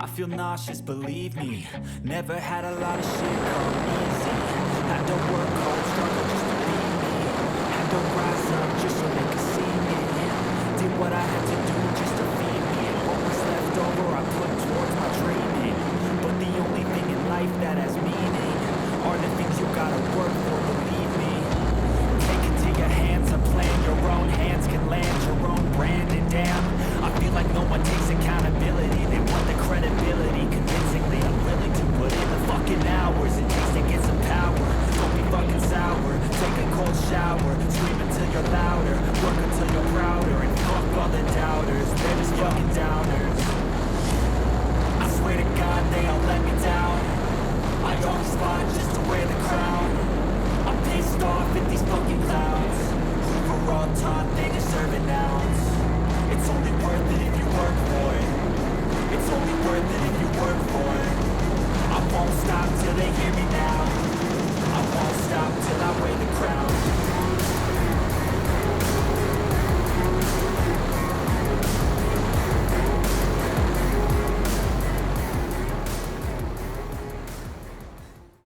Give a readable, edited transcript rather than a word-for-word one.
I feel nauseous, believe me. Never had a lot of shit come easy. Had to work hard, struggle just to be me. Had to rise up just so they could see me. Did what I had to do just to feed me. And what was left over I put towards my dreaming. But the only thing in life that has meaning are the things you gotta work for